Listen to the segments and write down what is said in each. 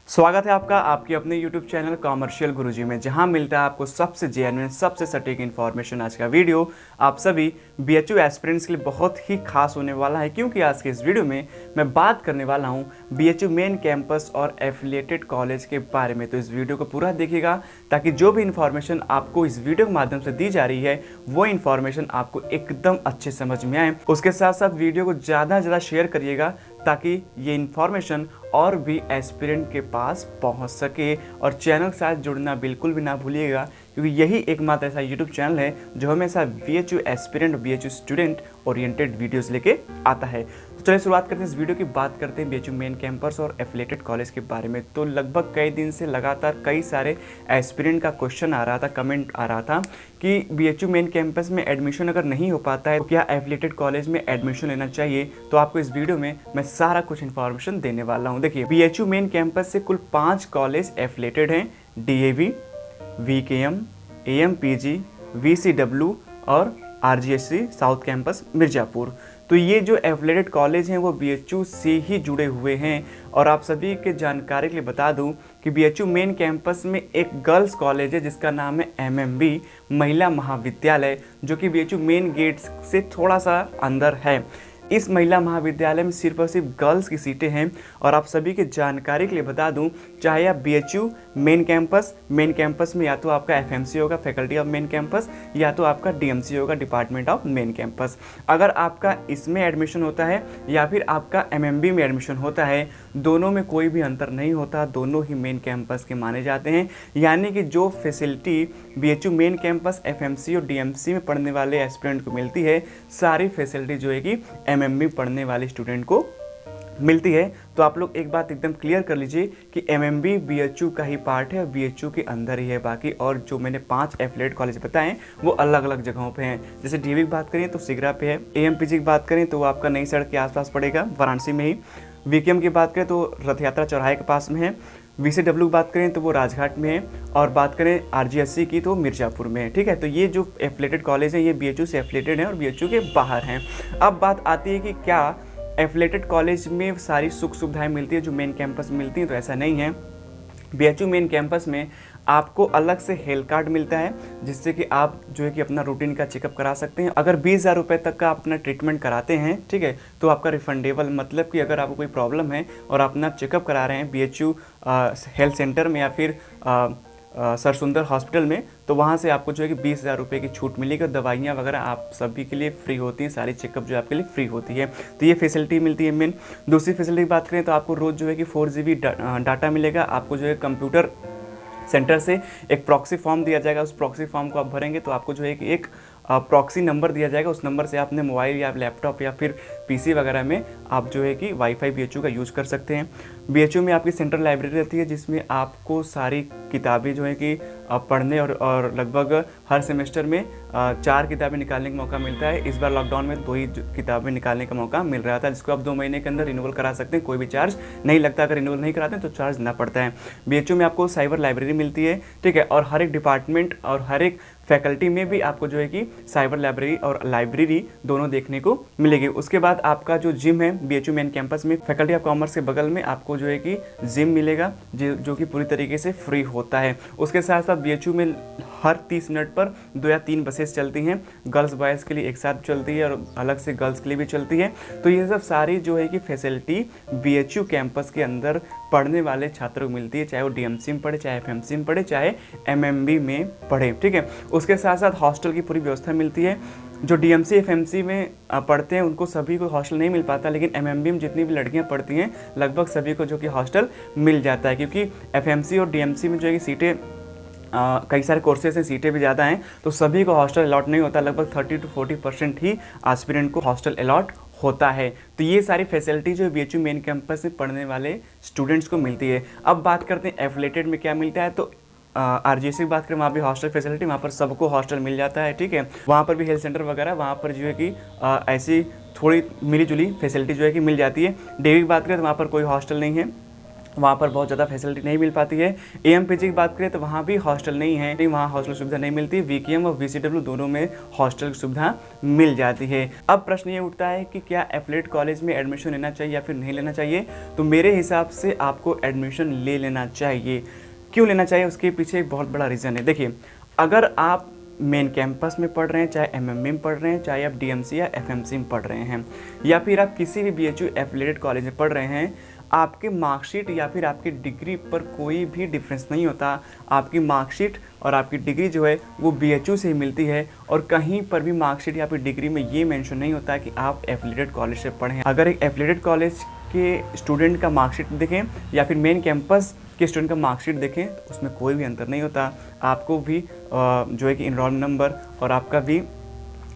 स्वागत है आपका आपके अपने YouTube चैनल कॉमर्शियल गुरुजी में, जहां मिलता है आपको सबसे जेन्युइन सबसे सटीक इन्फॉर्मेशन। आज का वीडियो आप सभी BHU एस्पिरेंट्स के लिए बहुत ही खास होने वाला है, क्योंकि आज के इस वीडियो में मैं बात करने वाला हूं BHU मेन कैंपस और एफिलिएटेड कॉलेज के बारे में। तो इस वीडियो को पूरा देखिएगा ताकि जो भी इन्फॉर्मेशन आपको इस वीडियो के माध्यम से दी जा रही है वो इन्फॉर्मेशन आपको एकदम अच्छे समझ में आए। उसके साथ साथ वीडियो को ज़्यादा से ज़्यादा शेयर करिएगा ताकि ये इन्फॉर्मेशन और भी एस्पिरेंट के पास पहुंच सके। और चैनल के साथ जुड़ना बिल्कुल भी ना भूलिएगा, क्योंकि यही एकमात्र ऐसा यूट्यूब चैनल है जो हमेशा BHU एस्पिरेंट और BHU स्टूडेंट ओरिएंटेड वीडियोस लेके आता है। तो चलिए शुरुआत करते हैं इस वीडियो की। बात करते हैं BHU मेन कैंपस और एफिलिएटेड कॉलेज के बारे में। तो लगभग कई दिन से लगातार कई सारे एस्पिरेंट का क्वेश्चन आ रहा था, कमेंट आ रहा था कि BHU मेन कैंपस में एडमिशन अगर नहीं हो पाता है तो क्या एफिलिएटेड कॉलेज में एडमिशन लेना चाहिए। तो आपको इस वीडियो में मैं सारा कुछ इन्फॉर्मेशन देने वाला हूँ। देखिए, BHU मेन कैंपस से कुल 5 कॉलेज एफिलिएटेड हैं: DAV, VKM, AMPG, VCW और RGSC साउथ कैंपस मिर्ज़ापुर। तो ये जो एफिलिएटेड कॉलेज हैं वो BHU से ही जुड़े हुए हैं। और आप सभी के जानकारी के लिए बता दूं कि BHU मेन कैंपस में एक गर्ल्स कॉलेज है जिसका नाम है MMB महिला महाविद्यालय, जो कि BHU मेन गेट से थोड़ा सा अंदर है। इस महिला महाविद्यालय में सिर्फ और सिर्फ गर्ल्स की सीटें हैं। और आप सभी के जानकारी के लिए बता दूं, चाहे आप BHU मेन कैंपस में या तो आपका FMC होगा, फैकल्टी ऑफ मेन कैंपस, या तो आपका DMC होगा, डिपार्टमेंट ऑफ मेन कैंपस। अगर आपका इसमें एडमिशन होता है या फिर आपका MMB में एडमिशन होता है, दोनों में कोई भी अंतर नहीं होता, दोनों ही मेन कैंपस के माने जाते हैं। यानी कि जो facility BHU main campus, FMC और DMC में पढ़ने वाले एस्पिरेंट को मिलती है, सारी फैसिलिटी जो है कि MMB पढ़ने वाले स्टूडेंट को मिलती है। तो आप लोग एक बात एकदम क्लियर कर लीजिए कि MMB BHU का ही पार्ट है और BHU के अंदर ही है। बाकी और जो मैंने 5 एफिलिएटेड कॉलेज बताएं वो अलग अलग जगहों पे हैं। जैसे DAV की बात करें तो सिगरा पे है, AMPG की बात करें तो वो आपका नई सड़क के आसपास पड़ेगा, वाराणसी में ही। VKM की बात करें तो रथ यात्रा चौराहे के पास में है। VCW की बात करें तो वो राजघाट में है। और बात करें RGSC की तो मिर्ज़ापुर में है। ठीक है, तो ये जो एफिलिएटेड कॉलेज हैं ये BHU से एफिलिएटेड हैं और BHU के बाहर हैं। अब बात आती है कि क्या एफिलिएटेड कॉलेज में सारी सुख सुविधाएं मिलती है जो मेन कैंपस में मिलती हैं। तो ऐसा नहीं है। BHU मेन कैंपस में आपको अलग से हेल्थ कार्ड मिलता है, जिससे कि आप जो है कि अपना रूटीन का चेकअप करा सकते हैं। अगर 20,000 रुपये तक का अपना ट्रीटमेंट कराते हैं, ठीक है, तो आपका रिफंडेबल, मतलब कि अगर आपको कोई प्रॉब्लम है और अपना चेकअप करा रहे हैं BHU हेल्थ सेंटर में या फिर सरसुंदर हॉस्पिटल में, तो वहाँ से आपको जो है कि 20,000 रुपये की छूट मिलेगी। दवाइयाँ वगैरह आप सभी के लिए फ्री होती हैं, सारी चेकअप जो आपके लिए फ्री होती है। तो ये फैसिलिटी मिलती है मेन। दूसरी फैसिलिटी की बात करें तो आपको रोज़ जो है कि 4 GB डाटा मिलेगा। आपको जो है कंप्यूटर सेंटर से एक प्रॉक्सी फॉर्म दिया जाएगा। उस प्रॉक्सी फॉर्म को आप भरेंगे तो आपको जो है कि एक प्रॉक्सी नंबर दिया जाएगा। उस नंबर से आप अपने मोबाइल या लैपटॉप या फिर PC वगैरह में आप जो है कि वाईफाई BHU का यूज़ कर सकते हैं। BHU में आपकी सेंट्रल लाइब्रेरी रहती है, जिसमें आपको सारी किताबें जो है कि पढ़ने और लगभग हर सेमेस्टर में 4 किताबें निकालने का मौका मिलता है। इस बार लॉकडाउन में 2 ही किताबें निकालने का मौका मिल रहा था, जिसको आप 2 महीने के अंदर रिन्यूअल करा सकते हैं। कोई भी चार्ज नहीं लगता। अगर रिन्यूअल नहीं कराते हैं तो चार्ज ना पड़ता है। BHU में आपको साइबर लाइब्रेरी मिलती है, ठीक है, और हर एक डिपार्टमेंट और हर एक फैकल्टी में भी आपको जो है कि साइबर लाइब्रेरी और लाइब्रेरी दोनों देखने को मिलेगी। उसके बाद आपका जो जिम है BHU मेन कैंपस में, फैकल्टी ऑफ कॉमर्स के बगल में आपको जो है कि जिम मिलेगा, जो कि पूरी तरीके से फ्री होता है। उसके साथ साथ BHU में हर 30 मिनट पर 2 या 3 बसेस चलती हैं। गर्ल्स बॉयज़ के लिए एक साथ चलती है और अलग से गर्ल्स के लिए भी चलती है। तो ये सब सारी जो है कि फैसिलिटी BHU कैंपस के अंदर पढ़ने वाले छात्रों को मिलती है, चाहे वो DMC में पढ़े, चाहे FMC में पढ़े, चाहे MMB में पढ़े। ठीक है, उसके साथ साथ हॉस्टल की पूरी व्यवस्था मिलती है। जो DMC FMC में पढ़ते हैं उनको सभी को हॉस्टल नहीं मिल पाता, लेकिन MMB में जितनी भी लड़कियां पढ़ती हैं लगभग सभी को जो कि हॉस्टल मिल जाता है, क्योंकि FMC और DMC में जो है कि सीटें कई सारे कोर्सेज हैं, सीटें भी ज़्यादा हैं, तो सभी को हॉस्टल अलॉट नहीं होता। लगभग 30 to 40% ही एस्पिरेंट को हॉस्टल अलॉट होता है। तो ये सारी फैसिलिटी जो BHU मेन कैंपस में पढ़ने वाले स्टूडेंट्स को मिलती है। अब बात करते हैं एफिलिएटेड में क्या मिलता है। तो RGSC की बात करें, वहाँ भी हॉस्टल फैसिलिटी, वहाँ पर सबको हॉस्टल मिल जाता है। ठीक है, वहाँ पर भी हेल्थ सेंटर वगैरह, वहाँ पर जो है कि ऐसी थोड़ी मिली जुली फैसिलिटी जो है कि मिल जाती है। DAV की बात करें तो वहाँ पर कोई हॉस्टल नहीं है। वहाँ पर बहुत ज़्यादा फैसिलिटी नहीं मिल पाती है। एएमपीजी की बात करें तो वहाँ भी हॉस्टल नहीं है, वहाँ हॉस्टल सुविधा नहीं मिलती। वीकेएम और वीसीडब्ल्यू दोनों में हॉस्टल की सुविधा मिल जाती है। अब प्रश्न ये उठता है कि क्या एफिलिएट कॉलेज में एडमिशन लेना चाहिए या फिर नहीं लेना चाहिए। तो मेरे हिसाब से आपको एडमिशन ले लेना चाहिए। क्यों लेना चाहिए, उसके पीछे एक बहुत बड़ा रीज़न है। देखिए, अगर आप मेन कैंपस में पढ़ रहे हैं, चाहे एमएमए में पढ़ रहे हैं, चाहे आप डीएमसी या एफएमसी में पढ़ रहे हैं, या फिर आप किसी भी बीएचयू एफिलिएटेड कॉलेज में पढ़ रहे हैं, आपके मार्कशीट या फिर आपकी डिग्री पर कोई भी डिफरेंस नहीं होता। आपकी मार्कशीट और आपकी डिग्री जो है वो बीएचयू से ही मिलती है, और कहीं पर भी मार्कशीट या फिर डिग्री में ये मेंशन नहीं होता कि आप एफिलिएटेड कॉलेज से पढ़े हैं। अगर एक एफिलिएटेड कॉलेज के स्टूडेंट का मार्कशीट देखें या फिर मेन कैंपस के स्टूडेंट का मार्कशीट देखें तो उसमें कोई भी अंतर नहीं होता। आपको भी जो है कि इनरोलमेंट नंबर और आपका भी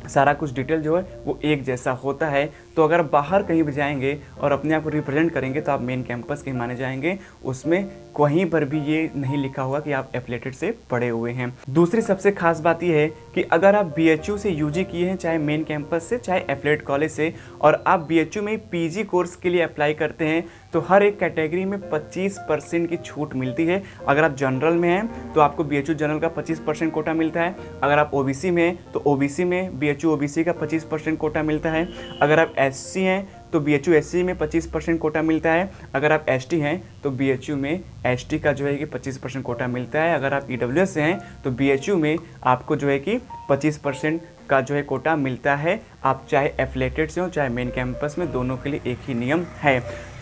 सारा कुछ डिटेल जो है वो एक जैसा होता है। तो अगर बाहर कहीं भी जाएंगे और अपने आप को रिप्रेजेंट करेंगे तो आप मेन कैंपस के माने जाएंगे, उसमें कहीं पर भी ये नहीं लिखा होगा कि आप एफिलिएटेड से पढ़े हुए हैं। दूसरी सबसे खास बात यह है कि अगर आप बीएचयू से यूजी किए हैं, चाहे मेन कैंपस से चाहे एफिलिएटेड कॉलेज से, और आप बीएचयू में पीजी कोर्स के लिए अप्लाई करते हैं तो हर एक कैटेगरी में 25% की छूट मिलती है। अगर आप जनरल में हैं तो आपको बीएचयू जनरल का 25% कोटा मिलता है। अगर आप ओबीसी में हैं तो ओबीसी में बीएचयू ओबीसी का 25% कोटा मिलता है। अगर आप एससी हैं तो बीएचयू एससी में 25% कोटा मिलता है। अगर आप एसटी हैं तो बीएचयू में एसटी का जो है कि 25% कोटा मिलता है। अगर आप ईडब्ल्यूएस से हैं तो बीएचयू में आपको जो है कि 25% का जो है कोटा मिलता है। आप चाहे एफिलिएटेड से हो चाहे मेन कैंपस में, दोनों के लिए एक ही नियम है।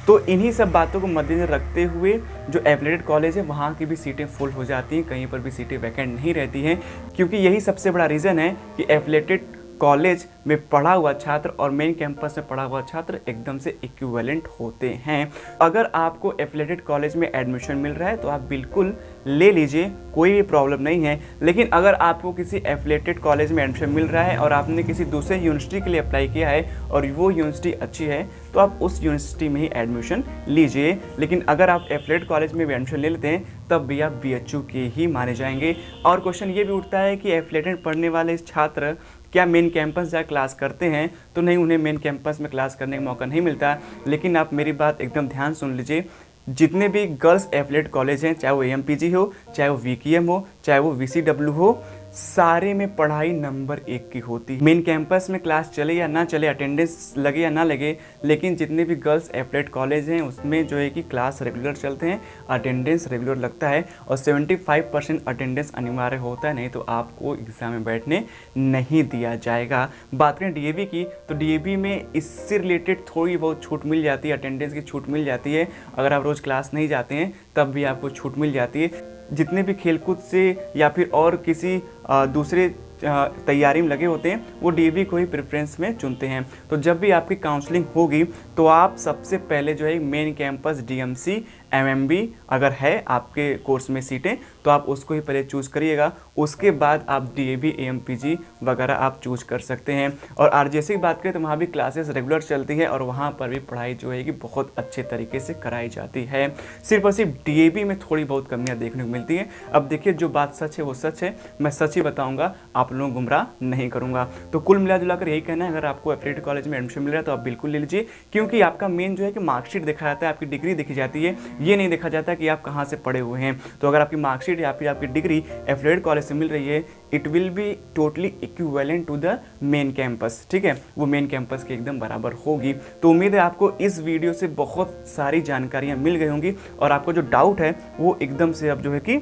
तो इन्हीं सब बातों को मद्देनजर रखते हुए जो एफिलिएटेड कॉलेज है वहाँ की भी सीटें फुल हो जाती हैं, कहीं पर भी सीटें वैकेंट नहीं रहती हैं, क्योंकि यही सबसे बड़ा रीज़न है कि एफिलिएटेड कॉलेज में पढ़ा हुआ छात्र और मेन कैंपस में पढ़ा हुआ छात्र एकदम से इक्विवेलेंट होते हैं। अगर आपको एफिलिएटेड कॉलेज में एडमिशन मिल रहा है तो आप बिल्कुल ले लीजिए, कोई भी प्रॉब्लम नहीं है। लेकिन अगर आपको किसी एफिलिएटेड कॉलेज में एडमिशन मिल रहा है और आपने किसी दूसरे यूनिवर्सिटी के लिए अप्लाई किया है और वो यूनिवर्सिटी अच्छी है तो आप उस यूनिवर्सिटी में ही एडमिशन लीजिए। लेकिन अगर आप एफिलिएटेड कॉलेज में भी एडमिशन ले लेते हैं तब भी आप बीएचयू के ही माने जाएंगे। और क्वेश्चन ये भी उठता है कि एफिलिएटेड पढ़ने वाले छात्र क्या मेन कैंपस जा क्लास करते हैं? तो नहीं, उन्हें मेन कैंपस में क्लास करने का मौका नहीं मिलता। लेकिन आप मेरी बात एकदम ध्यान सुन लीजिए, जितने भी गर्ल्स एफिलिएटेड कॉलेज हैं, चाहे वो एएमपीजी हो, चाहे वो वीकेएम हो, चाहे वो वीसीडब्ल्यू हो, सारे में पढ़ाई नंबर 1 की होती है। मेन कैंपस में क्लास चले या ना चले, अटेंडेंस लगे या ना लगे, लेकिन जितने भी गर्ल्स एफिलिएटेड कॉलेज हैं उसमें जो है कि क्लास रेगुलर चलते हैं, अटेंडेंस रेगुलर लगता है और 75% अटेंडेंस अनिवार्य होता है, नहीं तो आपको एग्ज़ाम में बैठने नहीं दिया जाएगा। बात करें डीएवी की तो डीएवी में इससे रिलेटेड थोड़ी बहुत छूट मिल जाती है, अटेंडेंस की छूट मिल जाती है। अगर आप रोज़ क्लास नहीं जाते हैं तब भी आपको छूट मिल जाती है। जितने भी खेलकूद से या फिर और किसी दूसरे तैयारी में लगे होते हैं वो डीएवी को ही प्रेफरेंस में चुनते हैं। तो जब भी आपकी काउंसलिंग होगी तो आप सबसे पहले जो है मेन कैंपस डीएमसी एमएमबी अगर है आपके कोर्स में सीटें तो आप उसको ही पहले चूज़ करिएगा, उसके बाद आप डीएवी एएमपीजी वगैरह आप चूज़ कर सकते हैं। और आरजेसी की बात करें तो वहाँ भी क्लासेस रेगुलर चलती है और वहाँ पर भी पढ़ाई जो है कि बहुत अच्छे तरीके से कराई जाती है। सिर्फ और सिर्फ डीएवी में थोड़ी बहुत कमियाँ देखने को मिलती हैं। अब देखिए, जो बात सच है वो सच है, मैं सच ही बताऊँगा, आप लोगों को गुमराह नहीं करूँगा। तो कुल मिला जुलाकर यही कहना है, अगर आपको एफिलिएटेड कॉलेज में एडमिशन मिल रहा है तो आप बिल्कुल ले लीजिए, क्योंकि आपका मेन जो है कि मार्कशीट देखा जाता है, आपकी डिग्री देखी जाती है, ये नहीं देखा जाता कि आप कहाँ से पढ़े हुए हैं। तो अगर आपकी मार्कशीट या फिर आपकी डिग्री एफिलिएटेड कॉलेज से मिल रही है, it will be totally equivalent to the main campus, ठीक है, वो मेन कैंपस के एकदम बराबर होगी। तो उम्मीद है आपको इस वीडियो से बहुत सारी जानकारियाँ मिल गई होंगी और आपको जो डाउट है वो एकदम से अब जो है कि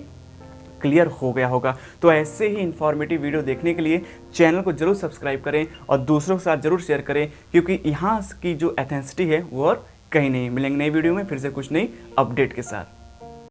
क्लियर हो गया होगा। तो ऐसे ही इन्फॉर्मेटिव वीडियो देखने के लिए चैनल को जरूर सब्सक्राइब करें और दूसरों के साथ जरूर शेयर करें, क्योंकि यहाँ की जो एथेंसिटी है वो और कहीं नहीं। मिलेंगे नई वीडियो में फिर से कुछ नई अपडेट के साथ।